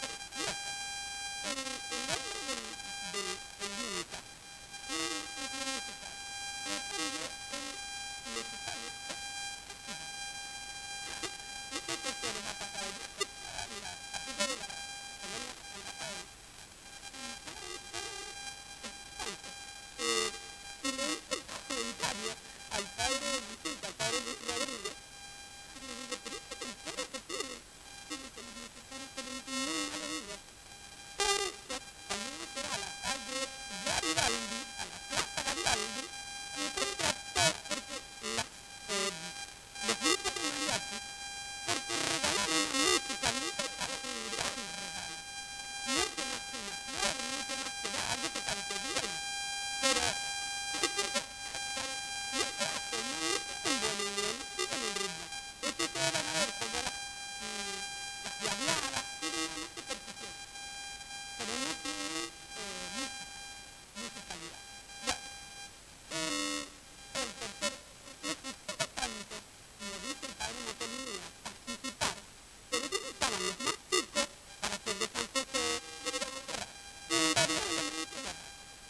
preciosas. El nombre del Inca tiene una función musical. En cambio, el mexicano es festival. No sé si a ustedes les ha pasado. Yo escuchaba la capilla de la colonia San Rafael y eran cantos. Y le hice el comentario al padre de visita, al padre Luis Rodríguez, y le digo, pero esta cultura que tiene, dice que los mexicanos tienen muy mal oído. Por eso, cuando uno se va a la calle Garibaldi, a la plaza Garibaldi, encuentra todo, porque los grupos de mariachis, porque regalaron una música, no se sabe un gran regalo. Mucho más que una flor, mucho más que nada, algo que cante bien. Pero no se hace, no siguen buen nivel, no siguen el ritmo. De hecho, ustedes van a ver como las diabladas tienen una superstición, pero no tienen musicalidad. Bueno, el tercer les gustaba tanto, y lo dice el padre Motomía, participar, pero ellos estaban los más chicos para ser de San José, de Montserrat, invariablemente Montserrat.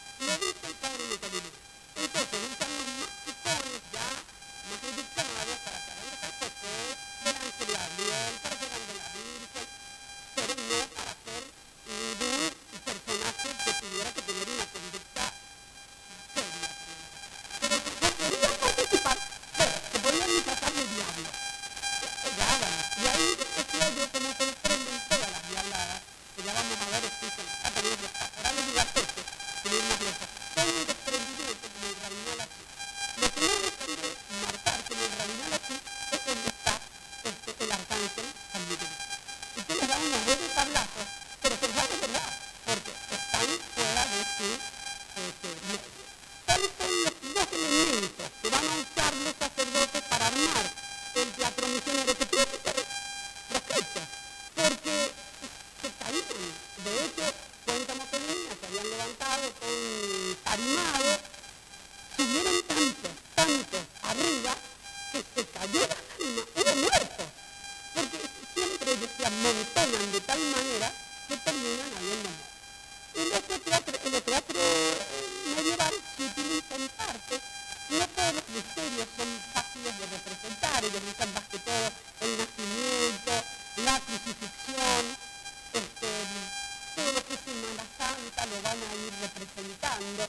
Lo dice el padre Motomía. Entonces usan los más chicones ya, más educados para que hagan de San José, del Ángel Gabriel, para que hagan de la Virgen, pero no para ser ningún personaje que tuviera que tener una conducta seria. No querían participar, pero se podían disfrazar de diablo. Ya háganlo. Y ahí decía yo que me sorprenden todas las diabladas, que ya vamos a ver existen acá tenemos los pastorales y gatetes, sin ir más lejos. Son un desprendimiento como el rabinal aquí. Lo que no dejan de marcar que en el rabinal aquí es donde está el arcángel San Miguel. Y que les da unos buenos tablazos, pero se les da de verdad, porque están fuera de su medio. ¿Cuáles son los dos elementos que van a usar los sacerdotes para armar el teatro misionero? Que tiene que ser proscripto, porque se caían. De hecho, cuenta Motomía que habían levantado con tarimado, subieron tantos arriba, que se cayó la tarima, hubo muertos, porque siempre ellos se amontonan de tal manera que terminan habiendo muertos. En el teatro medieval se utiliza en parte, no todos los misterios son fáciles de representar, ellos usan más que todo el nacimiento, la crucifixión, todo lo que es Semana Santa lo van a ir representando.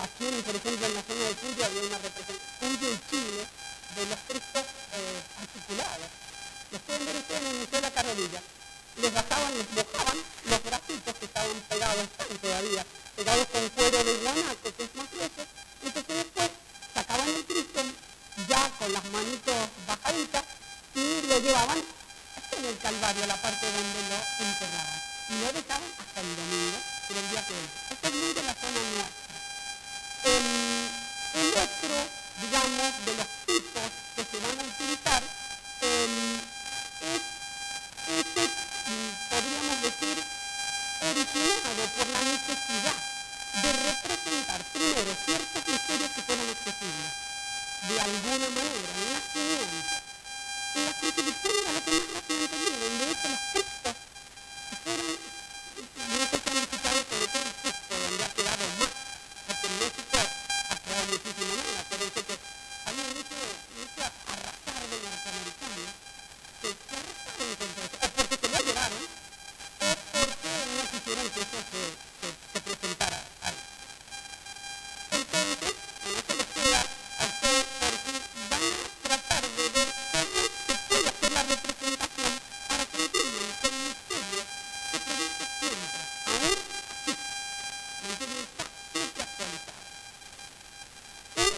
Aquí, por ejemplo, en la zona de Cuyo había una representación, Cuyo y Chile, de los Cristos articulados. Los pueden ver ustedes en el Museo de la Carolilla. Les mojaban los bracitos que estaban pegados, están todavía pegados con cuero de guanaco, que es más grueso. Entonces después sacaban el Cristo ya con las manitos bajaditas y lo llevaban hasta en el Calvario, la parte donde lo enterraban. Y lo dejaban hasta el domingo, que era el día que venía. Esto es muy de la zona nuestra. El otro, digamos, de los tipos que se van a utilizar es ese, podríamos decir, originado por la necesidad de representar primero ciertos misterios que fueran accesibles, de alguna manera, el nacimiento. La crucifixión era lo que más rápido entendieron. De hecho, los Cristos fueron, no sé si han visitado sobre todo el Cusco, donde ha quedado más, porque en México ha quedado muchísimo más. Acuérdense que había mucho arrasar de norteamericanos que arrasaron contra eso, o porque se lo llevaron, o porque no quisieron que eso se presentara ahí. Entonces, en eso les queda a ustedes porque van a tratar de ver cómo se puede hacer la representación para que entiendan que el misterio se produce siempre, aún así, ¿me entienden? Está siempre actualizado. Un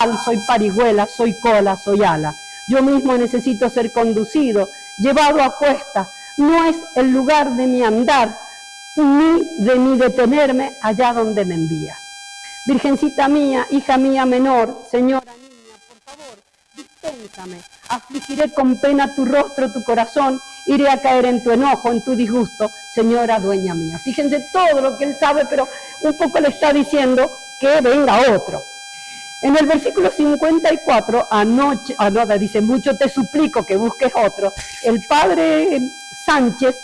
pal, soy parihuela, soy cola, soy ala. Yo mismo necesito ser conducido, llevado a cuesta. No es el lugar de mi andar, ni de mi detenerme allá donde me envías. Virgencita mía, hija mía menor, señora niña, por favor, dispénsame. Afligiré con pena tu rostro, tu corazón, iré a caer en tu enojo, en tu disgusto, señora dueña mía. Fíjense todo lo que él sabe, pero un poco le está diciendo que venga otro. En el versículo 54, dice, mucho te suplico que busques otro. El padre Sánchez,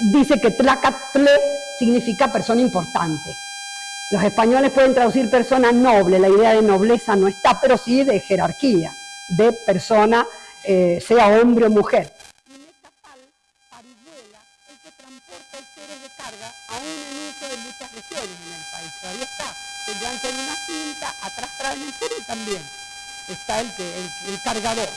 dice que tlacatle significa persona importante. Los españoles pueden traducir persona noble, la idea de nobleza no está, pero sí de jerarquía, de persona, sea hombre o mujer. Y en esta parihuela, el que transporta seres de carga aún en uso de muchas regiones en el país. Todavía está, tendrán que en una cinta, atrás traen el Perú también, está el cargador.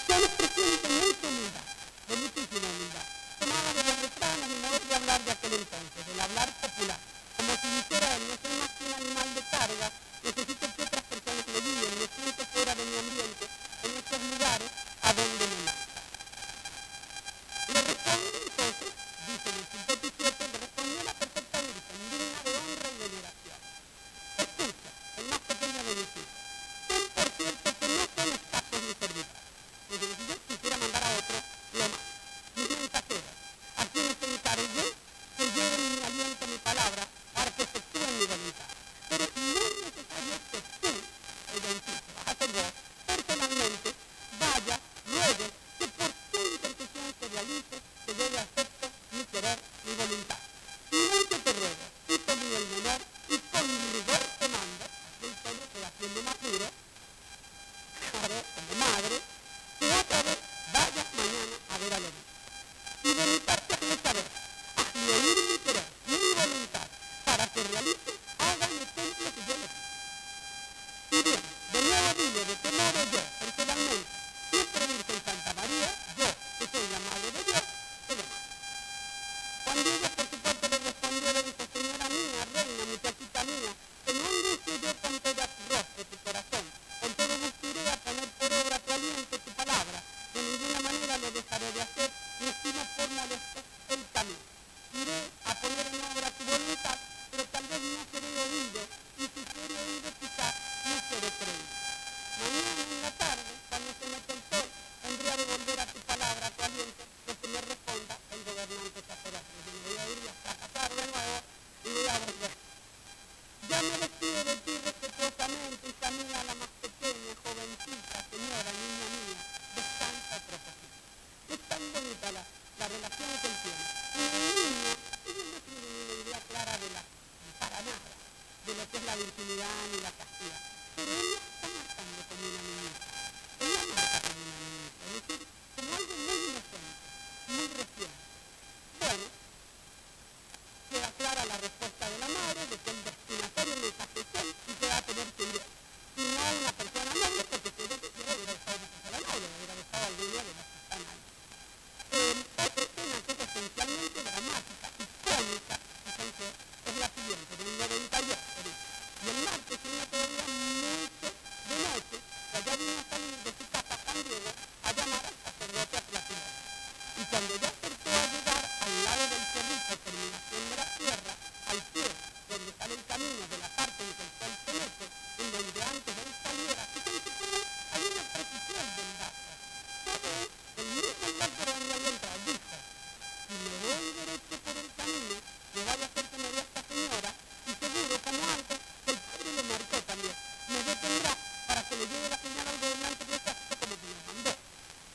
Son expresiones de mucha humildad, de muchísima humildad. Tomadas de los refranes y modos de hablar de aquel entonces, del hablar popular. Como si dijera él, no soy más que un animal de carga, necesito que otras personas me guíen, me siento fuera de mi ambiente, en estos lugares a donde me manda. Le responde entonces, dice en el 57, le respondió la perfecta virgen, digna de honra y veneración. Escucha, el más pequeño de mis hijos. Ten por cierto que no son escasos mis servidores. Porque si yo quisiera mandar a otro, lo más. Mis mensajeros, a quienes encargué que lleven mi aliento, mi palabra, para que efectúen mi voluntad. Pero no es necesario que tú, ella insiste, vas a ser vos, personalmente, vaya, ruegue, que por tu intercesión se realice, que yo le acepto mi querer, mi voluntad. Y mucho te ruego, hijo mío el menor, y con rigor te mando, aquel solo que haciendo más duro, claro, como madre, que otra vez vayas mañana a ver a Levín. Y de mi parte hazme saber, hazme oír mi querer, mi voluntad, para que realice, haga en el templo que yo le pido. Y bien, de nuevo dile de qué modo yo, personalmente, siempre Virgen Santa María, yo, que soy la Madre de Dios, te lo mando. Juan Diego, por su parte, le respondió, le dijo, señora mía, reina, muchachita mía, que no angustie yo con todo tu rostro, tu corazón, con todo gusto iré a poner por obra tu aliento, tu palabra, de ninguna manera lo dejaré de hacer, ni estimo por molesto el camino. Iré a poner en obra tu voluntad, pero tal vez no seré oído, y si seré oído quizás no seré creído. Mañana en la tarde, cuando se mete el sol, vendré a devolver a tu palabra, a tu aliento, lo que me responda el gobernante sacerdote. Yo me voy a ir a fracasar de nuevo y voy a volver. Ya me despido de ti respetuosamente, hija mía, la más pequeña, jovencita, señora, niña mía, descansa otro poquito. Es tan bonita la relación que él tiene. Y el niño, ellos no tienen una idea clara para nada, de lo que es la virginidad ni la castidad. Pero él la está marcando como una niñita. Él la marca como una niñita, es decir, como algo muy inocente, muy reciente. Bueno, queda clara la respuesta de la madre de que el destinatario del mensaje es él y que va a tener que ir. Y no a una persona noble, porque si yo quisiera hubiera estado una persona noble, hubiera estado al dueño de los que están ahí. Otra escena que es esencialmente dramática y cómica, fíjense, es la siguiente, del 98, dice. Y el martes tenía todavía mucho de noche, que allá vino a salir de su casa Juan Diego a llamar al sacerdote a Platilón. Y cuando ya acercó a llegar al lado del cerrito, terminación de la tierra, al pie, donde sale el camino de la parte en que el sol se mete, en donde antes él saliera, fíjense cómo hay una precisión del dato. Todo es el mismo lugar por donde había entrado. Dijo, si me voy derecho por el camino, me vaya a hacer que me vea esta señora, y seguro, como antes, que el padre le marcó también, me detendrá para que le lleve la señal al gobernante eclesiástico como que nos mandó,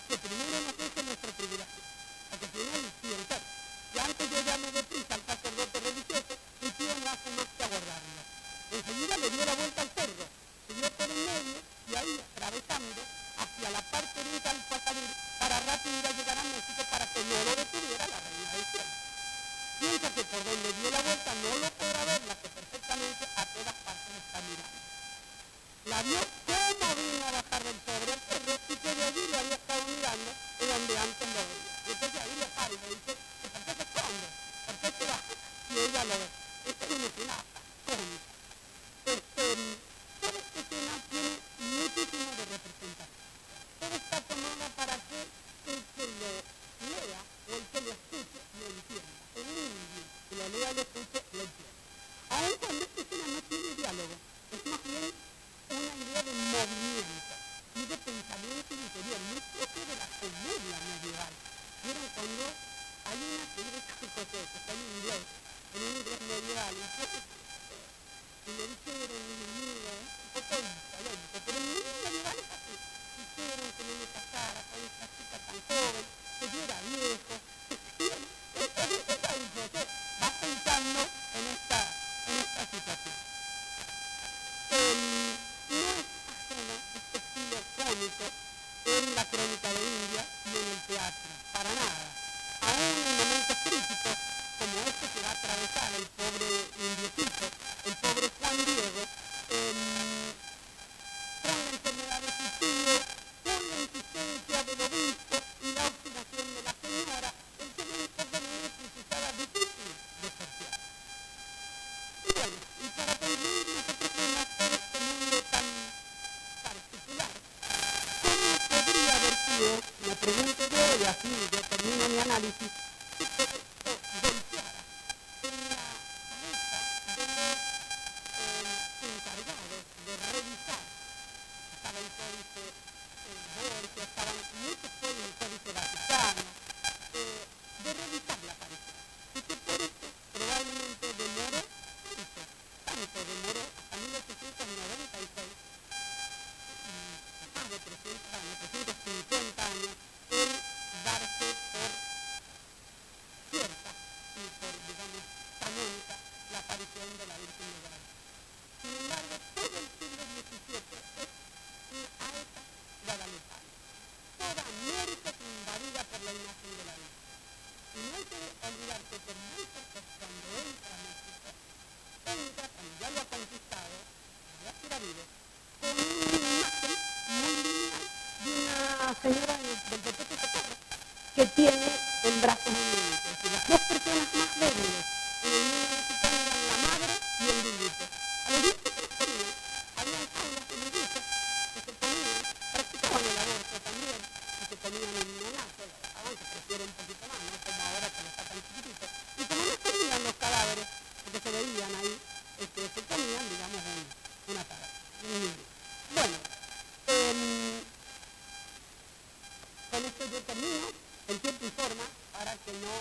que primero nos deje nuestra tribulación, a que si análisis que todo esto golpeara en la cabeza de los encargados de revisar. Estaba el Códice Borgia, estaban muchos pueblos del Códice Vaticano, de revisar la aparición. Y que por eso probablemente demoró tanto demoró hasta 1896, más de 300 años, 350 años, el darse por cierta y por, digamos, canónica la aparición de la Virgen de Guadalupe. Sin embargo, todo el siglo XVII es alta guadalupana. Toda América es invadida por la imagen de la Virgen. Y no hay que olvidarse que Moisés, cuando entra a México, entra, cuando ya lo ha conquistado, ya vive, con una imagen muy lineal de una señora del Pepe Socorro que tiene en brazos un niñito. Es decir, las dos personas más débiles en el mundo mexicano eran la madre y el niñito. A los niños se les ponía, había jaulas de niñitos que se ponían, practicaban el aborto también, y se ponían en un neonato, lo dejaban que creciera un poquito más, no como ahora que lo sacan chiquitito. Y como no se veían los cadáveres, porque se veían ahí, se comían, digamos, una cara, un niño. Bueno, con esto yo termino en tiempo y forma para que no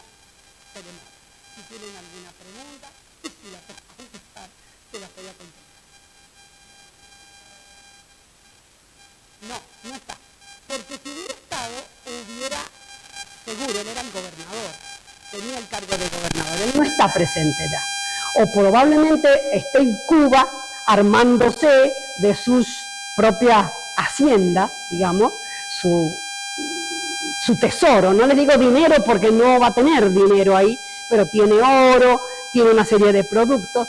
se demore. Si tienen alguna pregunta, y si la puedo contestar, se las voy a contestar. No, no está. Porque si hubiera estado, seguro, él era el gobernador, tenía el cargo de gobernador. Él No está presente ya. O probablemente esté en Cuba armándose de sus propias haciendas, digamos, su tesoro. No le digo dinero porque no va a tener dinero ahí, pero tiene oro, tiene una serie de productos,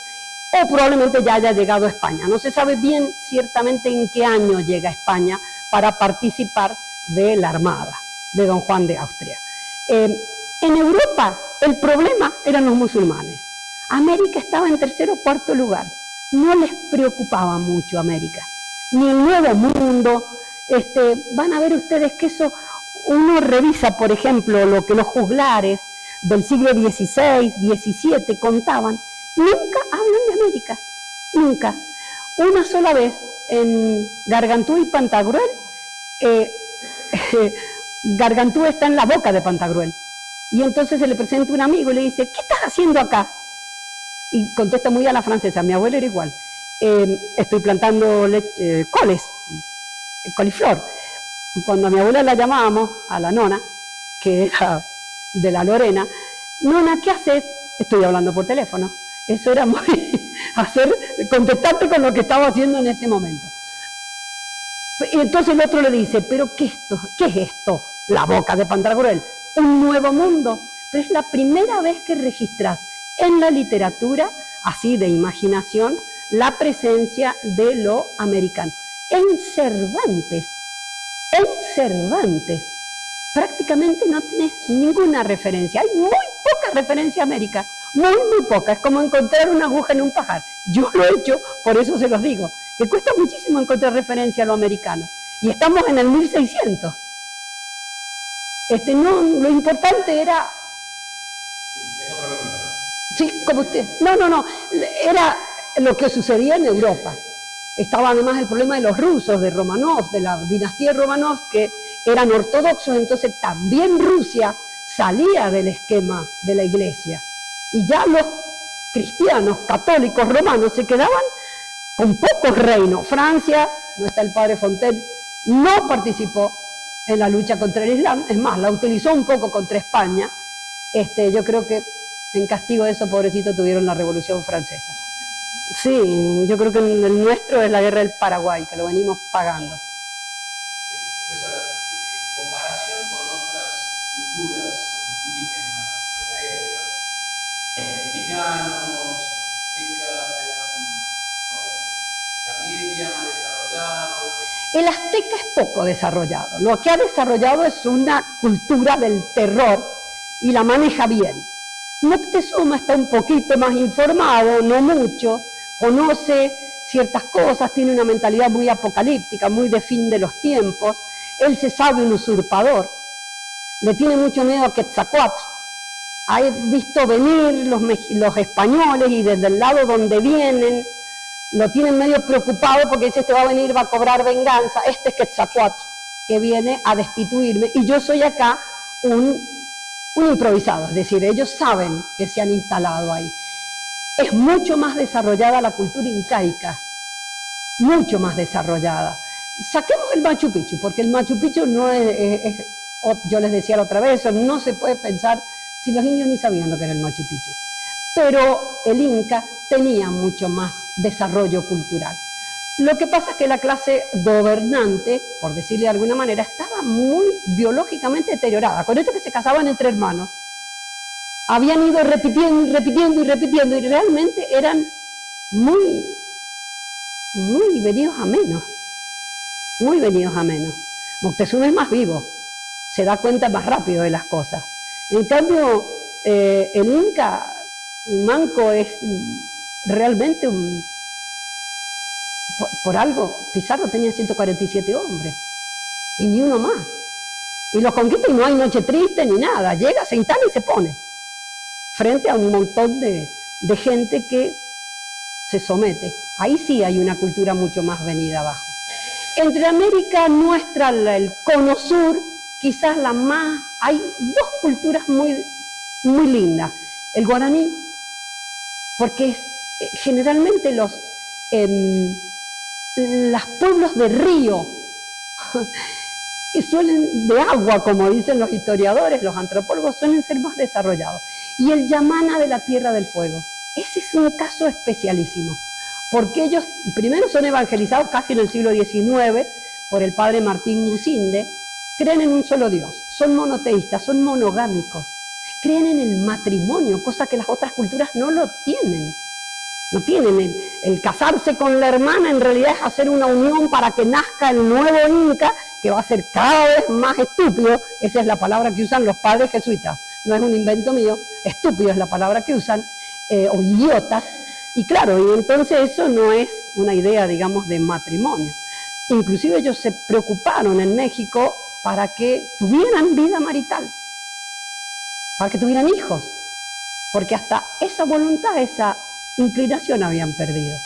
o probablemente ya haya llegado a España. No se sabe bien ciertamente en qué año llega a España para participar de la Armada de Don Juan de Austria. En Europa el problema eran los musulmanes. América estaba en tercer o cuarto lugar. No les preocupaba mucho América, ni el Nuevo Mundo. Van a ver ustedes que eso, uno revisa, por ejemplo, lo que los juglares del siglo XVI, XVII contaban, nunca hablan de América, nunca. Una sola vez en Gargantúa y Pantagruel, Gargantúa está en la boca de Pantagruel, y entonces se le presenta un amigo y le dice, ¿qué estás haciendo acá? Y contesta muy a la francesa, mi abuelo era igual, estoy plantando coles, coliflor. Cuando a mi abuela la llamábamos, a la nona, que era de la Lorena, nona, ¿qué haces? Estoy hablando por teléfono. Eso era muy contestarte con lo que estaba haciendo en ese momento. Y entonces el otro le dice, ¿pero qué es esto? La boca de Pantagruel, un nuevo mundo. Pero es la primera vez que registras en la literatura, así de imaginación, la presencia de lo americano. En Cervantes, prácticamente no tenés ninguna referencia. Hay muy poca referencia a América, muy poca. Es como encontrar una aguja en un pajar. Yo lo he hecho, por eso se los digo, que cuesta muchísimo encontrar referencia a lo americano. Y estamos en el 1600. Lo importante era... Sí, como usted. No. Era lo que sucedía en Europa. Estaba además el problema de los rusos, de Romanov, de la dinastía Romanov, que eran ortodoxos, entonces también Rusia salía del esquema de la iglesia. Y ya los cristianos, católicos, romanos, se quedaban con pocos reinos. Francia, no está el padre Fontaine, no participó en la lucha contra el Islam, es más, la utilizó un poco contra España. Yo creo que en castigo de eso, pobrecito, tuvieron la Revolución Francesa. Sí, yo creo que el nuestro es la guerra del Paraguay, que lo venimos pagando. Pues ahora, en comparación con otras culturas indígenas de la época, mexicanos, aztecas eran también más desarrollados. El azteca es poco desarrollado. Lo que ha desarrollado es una cultura del terror y la maneja bien. Moctezuma está un poquito más informado, no mucho, conoce ciertas cosas, tiene una mentalidad muy apocalíptica, muy de fin de los tiempos. Él se sabe un usurpador. le tiene mucho miedo a Quetzalcóatl. Ha visto venir los españoles y desde el lado donde vienen lo tienen medio preocupado porque dice, este va a venir, va a cobrar venganza. Este es Quetzalcóatl, que viene a destituirme, y yo soy acá un improvisado, es decir, ellos saben que se han instalado ahí. Es mucho más desarrollada la cultura incaica, mucho más desarrollada. Saquemos el Machu Picchu, porque el Machu Picchu no yo les decía la otra vez, eso no se puede pensar, si los indios ni sabían lo que era el Machu Picchu. Pero el Inca tenía mucho más desarrollo cultural. Lo que pasa es que la clase gobernante, por decirle de alguna manera, estaba muy biológicamente deteriorada. Con esto que se casaban entre hermanos, habían ido repitiendo y repitiendo y repitiendo, y realmente eran muy venidos a menos. Muy venidos a menos. Moctezuma es más vivo, se da cuenta más rápido de las cosas. En cambio, el Inca Manco es realmente por algo, Pizarro tenía 147 hombres, y ni uno más. Y los conquista y no hay noche triste ni nada, llega, se instala y se pone, frente a un montón de gente que se somete. Ahí sí hay una cultura mucho más venida abajo. Entre América nuestra, el cono sur, quizás la más, hay dos culturas muy lindas. El guaraní, porque generalmente los pueblos de río, y de agua, como dicen los historiadores, los antropólogos, suelen ser más desarrollados. Y el yamana de la Tierra del Fuego, ese es un caso especialísimo, porque ellos primero son evangelizados casi en el siglo XIX por el padre Martín Gusinde, creen en un solo Dios, son monoteístas, son monogámicos, creen en el matrimonio, cosa que las otras culturas no lo tienen. No tienen el casarse con la hermana, en realidad es hacer una unión para que nazca el nuevo Inca, que va a ser cada vez más estúpido. Esa es la palabra que usan los padres jesuitas, no es un invento mío, estúpido es la palabra que usan, o idiotas. Y claro, y entonces eso no es una idea, digamos, de matrimonio. Inclusive ellos se preocuparon en México para que tuvieran vida marital, para que tuvieran hijos, porque hasta esa voluntad, esa inclinación habían perdido.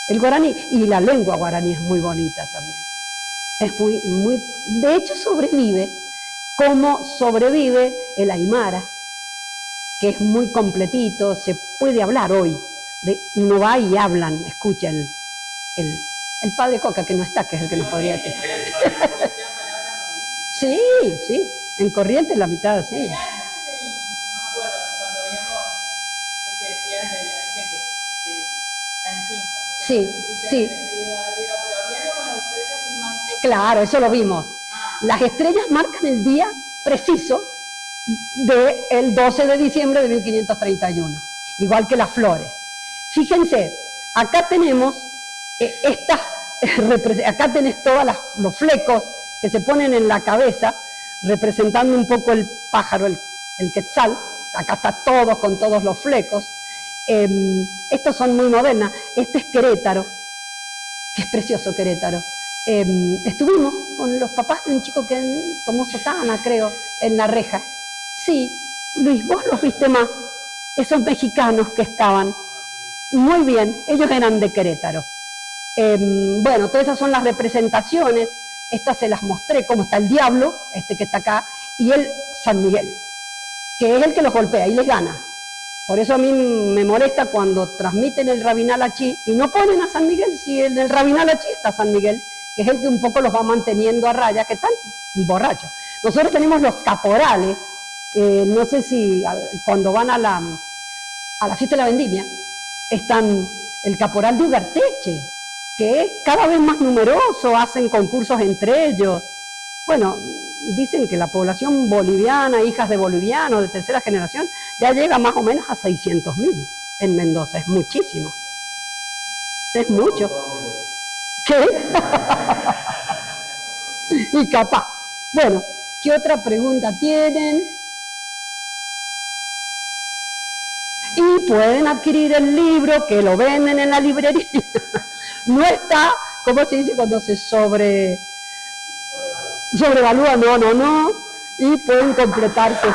El guaraní, y la lengua guaraní es muy bonita también. Es de hecho sobrevive, como sobrevive el aymara, que es muy completito, se puede hablar hoy. Uno va y hablan, escucha el padre Coca, que no está, que es el que nos podría decir. Sí, en Corrientes la mitad, sí. Sí. Claro, eso lo vimos. Las estrellas marcan el día preciso del 12 de diciembre de 1531, igual que las flores. Fíjense, acá tenemos acá tenés todos los flecos que se ponen en la cabeza, representando un poco el pájaro, el quetzal. Acá está todos con todos los flecos. Estos son muy modernas. Este es Querétaro, que es precioso Querétaro. Estuvimos con los papás de un chico que tomó sotana, creo, en La Reja. Sí, Luis, vos los viste más. Esos mexicanos que estaban. Muy bien, ellos eran de Querétaro. Bueno, todas esas son las representaciones. Estas se las mostré, como está el diablo, este que está acá, y el San Miguel, que es el que los golpea y les gana. Por eso a mí me molesta cuando transmiten el Rabinal Achí y no ponen a San Miguel, si en el Rabinal Achí está San Miguel, que es el que un poco los va manteniendo a raya, que están borrachos. Nosotros tenemos los caporales, no sé si cuando van a la fiesta de la vendimia, están el caporal de Ugarteche, que es cada vez más numeroso, hacen concursos entre ellos. Bueno, dicen que la población boliviana, hijas de bolivianos de tercera generación, ya llega más o menos a 600.000 en Mendoza, es muchísimo. Es mucho. ¿Qué? Y capaz. Bueno, ¿qué otra pregunta tienen? Y pueden adquirir el libro, que lo venden en la librería. No está, ¿cómo se dice cuando se sobrevalúa? No. y pueden completarse.